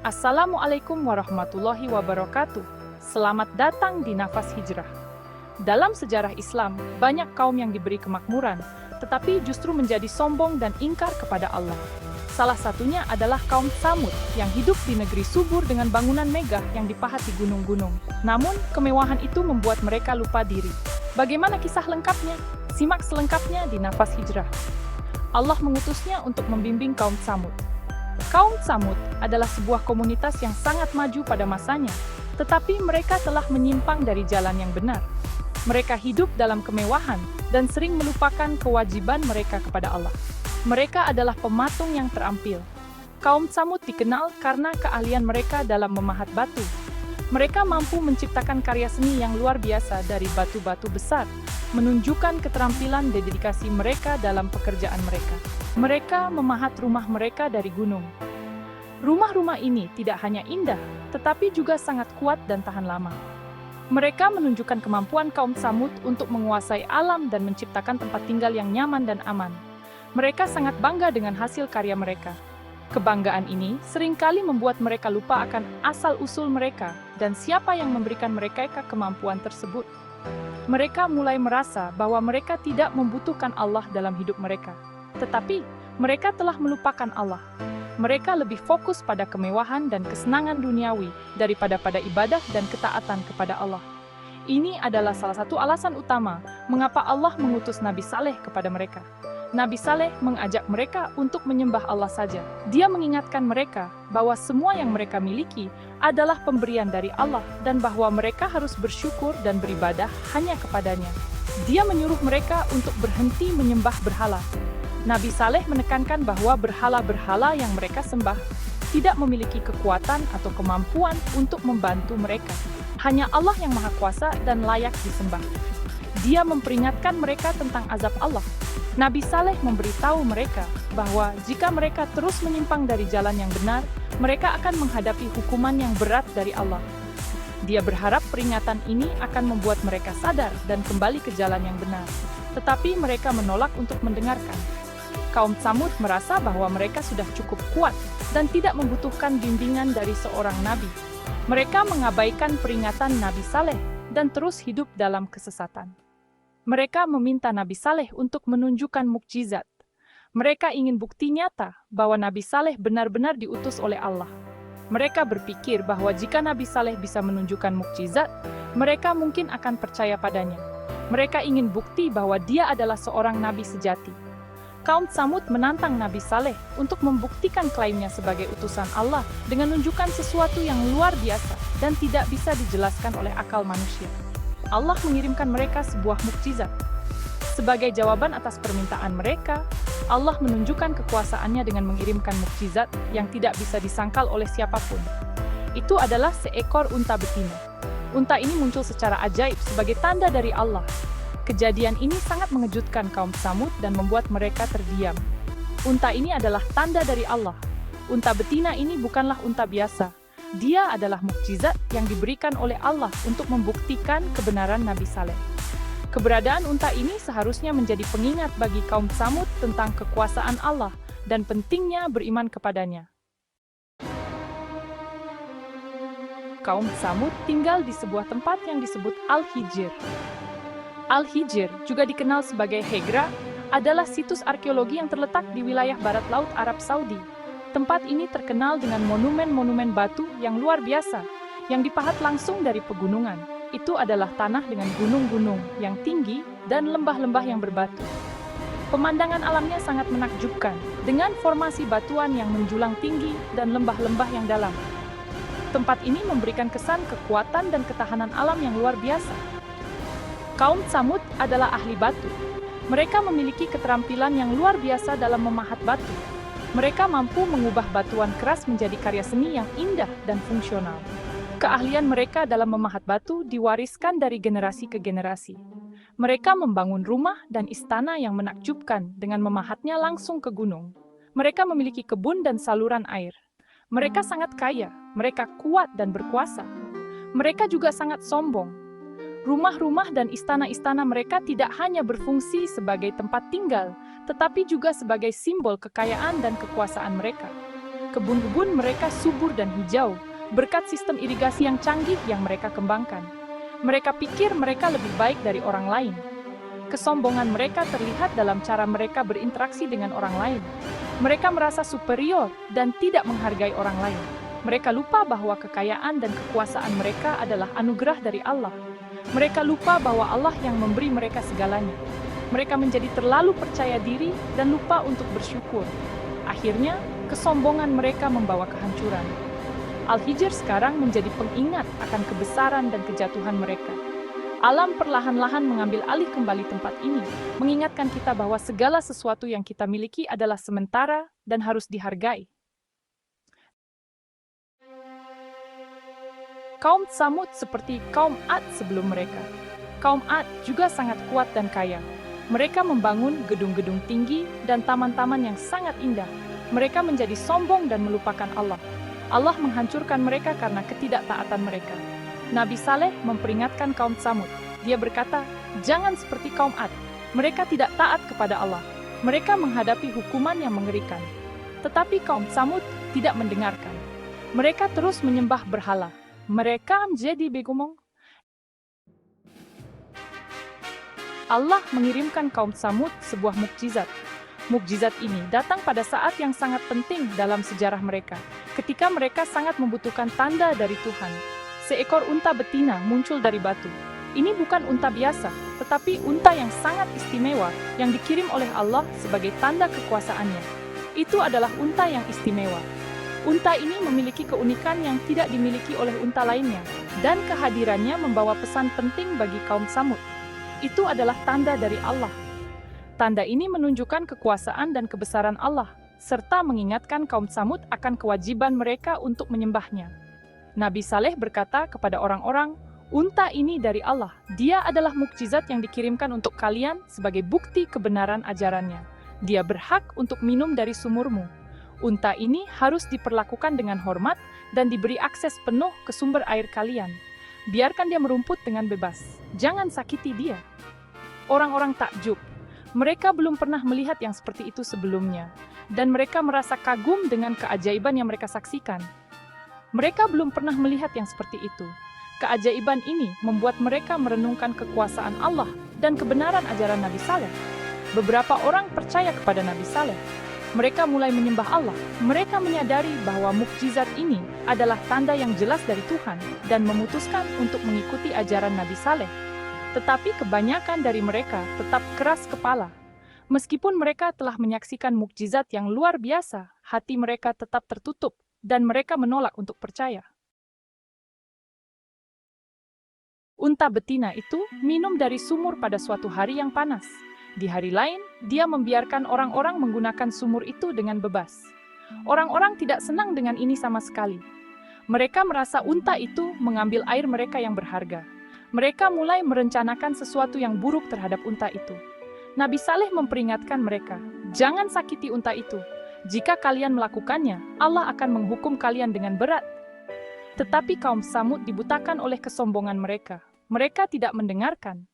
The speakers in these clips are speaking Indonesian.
Assalamualaikum warahmatullahi wabarakatuh. Selamat datang di Nafas Hijrah. Dalam sejarah Islam, banyak kaum yang diberi kemakmuran, tetapi justru menjadi sombong dan ingkar kepada Allah. Salah satunya adalah kaum Tsamud yang hidup di negeri subur dengan bangunan megah yang dipahat di gunung-gunung. Namun, kemewahan itu membuat mereka lupa diri. Bagaimana kisah lengkapnya? Simak selengkapnya di Nafas Hijrah. Allah mengutusnya untuk membimbing kaum Tsamud. Kaum Tsamud adalah sebuah komunitas yang sangat maju pada masanya, tetapi mereka telah menyimpang dari jalan yang benar. Mereka hidup dalam kemewahan dan sering melupakan kewajiban mereka kepada Allah. Mereka adalah pematung yang terampil. Kaum Tsamud dikenal karena keahlian mereka dalam memahat batu. Mereka mampu menciptakan karya seni yang luar biasa dari batu-batu besar, menunjukkan keterampilan dan dedikasi mereka dalam pekerjaan mereka. Mereka memahat rumah mereka dari gunung. Rumah-rumah ini tidak hanya indah, tetapi juga sangat kuat dan tahan lama. Mereka menunjukkan kemampuan kaum Tsamud untuk menguasai alam dan menciptakan tempat tinggal yang nyaman dan aman. Mereka sangat bangga dengan hasil karya mereka. Kebanggaan ini seringkali membuat mereka lupa akan asal-usul mereka dan siapa yang memberikan mereka kemampuan tersebut. Mereka mulai merasa bahwa mereka tidak membutuhkan Allah dalam hidup mereka. Tetapi, mereka telah melupakan Allah. Mereka lebih fokus pada kemewahan dan kesenangan duniawi daripada pada ibadah dan ketaatan kepada Allah. Ini adalah salah satu alasan utama mengapa Allah mengutus Nabi Saleh kepada mereka. Nabi Saleh mengajak mereka untuk menyembah Allah saja. Dia mengingatkan mereka bahwa semua yang mereka miliki adalah pemberian dari Allah dan bahwa mereka harus bersyukur dan beribadah hanya kepadanya. Dia menyuruh mereka untuk berhenti menyembah berhala. Nabi Saleh menekankan bahwa berhala-berhala yang mereka sembah tidak memiliki kekuatan atau kemampuan untuk membantu mereka. Hanya Allah yang Maha Kuasa dan layak disembah. Dia memperingatkan mereka tentang azab Allah. Nabi Saleh memberitahu mereka bahwa jika mereka terus menyimpang dari jalan yang benar, mereka akan menghadapi hukuman yang berat dari Allah. Dia berharap peringatan ini akan membuat mereka sadar dan kembali ke jalan yang benar. Tetapi mereka menolak untuk mendengarkan. Kaum Tsamud merasa bahwa mereka sudah cukup kuat dan tidak membutuhkan bimbingan dari seorang nabi. Mereka mengabaikan peringatan Nabi Saleh dan terus hidup dalam kesesatan. Mereka meminta Nabi Saleh untuk menunjukkan mukjizat. Mereka ingin bukti nyata bahwa Nabi Saleh benar-benar diutus oleh Allah. Mereka berpikir bahwa jika Nabi Saleh bisa menunjukkan mukjizat, mereka mungkin akan percaya padanya. Mereka ingin bukti bahwa dia adalah seorang nabi sejati. Kaum Tsamud menantang Nabi Saleh untuk membuktikan klaimnya sebagai utusan Allah dengan menunjukkan sesuatu yang luar biasa dan tidak bisa dijelaskan oleh akal manusia. Allah mengirimkan mereka sebuah mukjizat. Sebagai jawaban atas permintaan mereka, Allah menunjukkan kekuasaannya dengan mengirimkan mukjizat yang tidak bisa disangkal oleh siapapun. Itu adalah seekor unta betina. Unta ini muncul secara ajaib sebagai tanda dari Allah. Kejadian ini sangat mengejutkan kaum Tsamud dan membuat mereka terdiam. Unta ini adalah tanda dari Allah. Unta betina ini bukanlah unta biasa. Dia adalah mukjizat yang diberikan oleh Allah untuk membuktikan kebenaran Nabi Saleh. Keberadaan unta ini seharusnya menjadi pengingat bagi kaum Tsamud tentang kekuasaan Allah dan pentingnya beriman kepadanya. Kaum Tsamud tinggal di sebuah tempat yang disebut Al-Hijr. Al-Hijr, juga dikenal sebagai Hegra, adalah situs arkeologi yang terletak di wilayah barat laut Arab Saudi. Tempat ini terkenal dengan monumen-monumen batu yang luar biasa, yang dipahat langsung dari pegunungan. Itu adalah tanah dengan gunung-gunung yang tinggi dan lembah-lembah yang berbatu. Pemandangan alamnya sangat menakjubkan, dengan formasi batuan yang menjulang tinggi dan lembah-lembah yang dalam. Tempat ini memberikan kesan kekuatan dan ketahanan alam yang luar biasa. Kaum Tsamud adalah ahli batu. Mereka memiliki keterampilan yang luar biasa dalam memahat batu. Mereka mampu mengubah batuan keras menjadi karya seni yang indah dan fungsional. Keahlian mereka dalam memahat batu diwariskan dari generasi ke generasi. Mereka membangun rumah dan istana yang menakjubkan dengan memahatnya langsung ke gunung. Mereka memiliki kebun dan saluran air. Mereka sangat kaya, mereka kuat dan berkuasa. Mereka juga sangat sombong. Rumah-rumah dan istana-istana mereka tidak hanya berfungsi sebagai tempat tinggal, tetapi juga sebagai simbol kekayaan dan kekuasaan mereka. Kebun-kebun mereka subur dan hijau, berkat sistem irigasi yang canggih yang mereka kembangkan. Mereka pikir mereka lebih baik dari orang lain. Kesombongan mereka terlihat dalam cara mereka berinteraksi dengan orang lain. Mereka merasa superior dan tidak menghargai orang lain. Mereka lupa bahwa kekayaan dan kekuasaan mereka adalah anugerah dari Allah. Mereka lupa bahwa Allah yang memberi mereka segalanya. Mereka menjadi terlalu percaya diri dan lupa untuk bersyukur. Akhirnya, kesombongan mereka membawa kehancuran. Al-Hijr sekarang menjadi pengingat akan kebesaran dan kejatuhan mereka. Alam perlahan-lahan mengambil alih kembali tempat ini, mengingatkan kita bahwa segala sesuatu yang kita miliki adalah sementara dan harus dihargai. Kaum Tsamud seperti kaum Ad sebelum mereka. Kaum Ad juga sangat kuat dan kaya. Mereka membangun gedung-gedung tinggi dan taman-taman yang sangat indah. Mereka menjadi sombong dan melupakan Allah. Allah menghancurkan mereka karena ketidaktaatan mereka. Nabi Saleh memperingatkan kaum Tsamud. Dia berkata, jangan seperti kaum Ad. Mereka tidak taat kepada Allah. Mereka menghadapi hukuman yang mengerikan. Tetapi kaum Tsamud tidak mendengarkan. Mereka terus menyembah berhala. Mereka menjadi begumong. Allah mengirimkan kaum Tsamud sebuah mukjizat. Mukjizat ini datang pada saat yang sangat penting dalam sejarah mereka, ketika mereka sangat membutuhkan tanda dari Tuhan. Seekor unta betina muncul dari batu. Ini bukan unta biasa, tetapi unta yang sangat istimewa yang dikirim oleh Allah sebagai tanda kekuasaannya. Itu adalah unta yang istimewa. Unta ini memiliki keunikan yang tidak dimiliki oleh unta lainnya, dan kehadirannya membawa pesan penting bagi kaum Tsamud. Itu adalah tanda dari Allah. Tanda ini menunjukkan kekuasaan dan kebesaran Allah, serta mengingatkan kaum Tsamud akan kewajiban mereka untuk menyembahnya. Nabi Saleh berkata kepada orang-orang, unta ini dari Allah. Dia adalah mukjizat yang dikirimkan untuk kalian sebagai bukti kebenaran ajarannya. Dia berhak untuk minum dari sumurmu. Unta ini harus diperlakukan dengan hormat dan diberi akses penuh ke sumber air kalian. Biarkan dia merumput dengan bebas. Jangan sakiti dia. Orang-orang takjub. Mereka belum pernah melihat yang seperti itu sebelumnya. Dan mereka merasa kagum dengan keajaiban yang mereka saksikan. Mereka belum pernah melihat yang seperti itu. Keajaiban ini membuat mereka merenungkan kekuasaan Allah dan kebenaran ajaran Nabi Saleh. Beberapa orang percaya kepada Nabi Saleh. Mereka mulai menyembah Allah. Mereka menyadari bahwa mukjizat ini adalah tanda yang jelas dari Tuhan dan memutuskan untuk mengikuti ajaran Nabi Saleh. Tetapi kebanyakan dari mereka tetap keras kepala. Meskipun mereka telah menyaksikan mukjizat yang luar biasa, hati mereka tetap tertutup dan mereka menolak untuk percaya. Unta betina itu minum dari sumur pada suatu hari yang panas. Di hari lain, dia membiarkan orang-orang menggunakan sumur itu dengan bebas. Orang-orang tidak senang dengan ini sama sekali. Mereka merasa unta itu mengambil air mereka yang berharga. Mereka mulai merencanakan sesuatu yang buruk terhadap unta itu. Nabi Saleh memperingatkan mereka, jangan sakiti unta itu. Jika kalian melakukannya, Allah akan menghukum kalian dengan berat. Tetapi kaum Tsamud dibutakan oleh kesombongan mereka. Mereka tidak mendengarkan.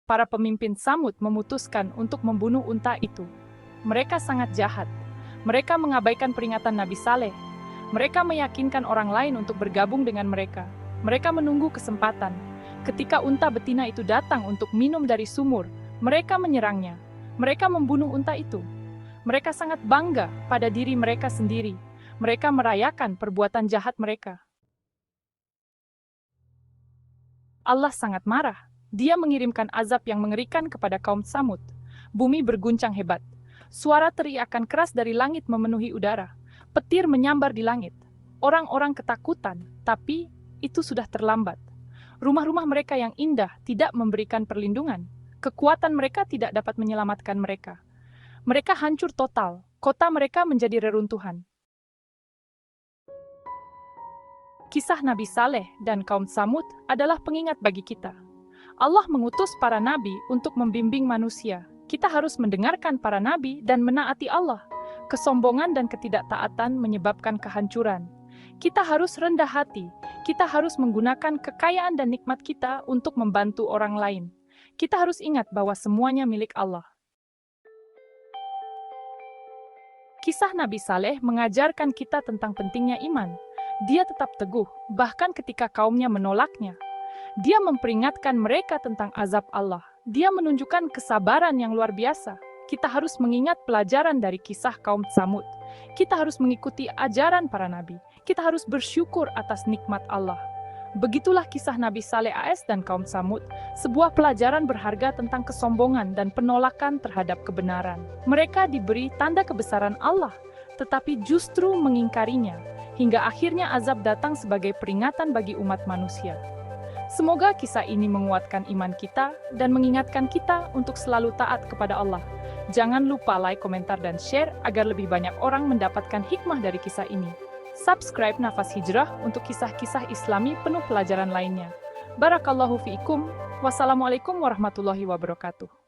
Para pemimpin Tsamud memutuskan untuk membunuh unta itu. Mereka sangat jahat. Mereka mengabaikan peringatan Nabi Saleh. Mereka meyakinkan orang lain untuk bergabung dengan mereka. Mereka menunggu kesempatan. Ketika unta betina itu datang untuk minum dari sumur, mereka menyerangnya. Mereka membunuh unta itu. Mereka sangat bangga pada diri mereka sendiri. Mereka merayakan perbuatan jahat mereka. Allah sangat marah. Dia mengirimkan azab yang mengerikan kepada kaum Tsamud. Bumi berguncang hebat. Suara teriakan keras dari langit memenuhi udara. Petir menyambar di langit. Orang-orang ketakutan, tapi itu sudah terlambat. Rumah-rumah mereka yang indah tidak memberikan perlindungan. Kekuatan mereka tidak dapat menyelamatkan mereka. Mereka hancur total. Kota mereka menjadi reruntuhan. Kisah Nabi Saleh dan kaum Tsamud adalah pengingat bagi kita. Allah mengutus para nabi untuk membimbing manusia. Kita harus mendengarkan para nabi dan menaati Allah. Kesombongan dan ketidaktaatan menyebabkan kehancuran. Kita harus rendah hati. Kita harus menggunakan kekayaan dan nikmat kita untuk membantu orang lain. Kita harus ingat bahwa semuanya milik Allah. Kisah Nabi Saleh mengajarkan kita tentang pentingnya iman. Dia tetap teguh, bahkan ketika kaumnya menolaknya. Dia memperingatkan mereka tentang azab Allah. Dia menunjukkan kesabaran yang luar biasa. Kita harus mengingat pelajaran dari kisah kaum Tsamud. Kita harus mengikuti ajaran para nabi. Kita harus bersyukur atas nikmat Allah. Begitulah kisah Nabi Saleh AS dan kaum Tsamud, sebuah pelajaran berharga tentang kesombongan dan penolakan terhadap kebenaran. Mereka diberi tanda kebesaran Allah, tetapi justru mengingkarinya, hingga akhirnya azab datang sebagai peringatan bagi umat manusia. Semoga kisah ini menguatkan iman kita dan mengingatkan kita untuk selalu taat kepada Allah. Jangan lupa like, komentar, dan share agar lebih banyak orang mendapatkan hikmah dari kisah ini. Subscribe Nafas Hijrah untuk kisah-kisah Islami penuh pelajaran lainnya. Barakallahu fiikum. Wassalamualaikum warahmatullahi wabarakatuh.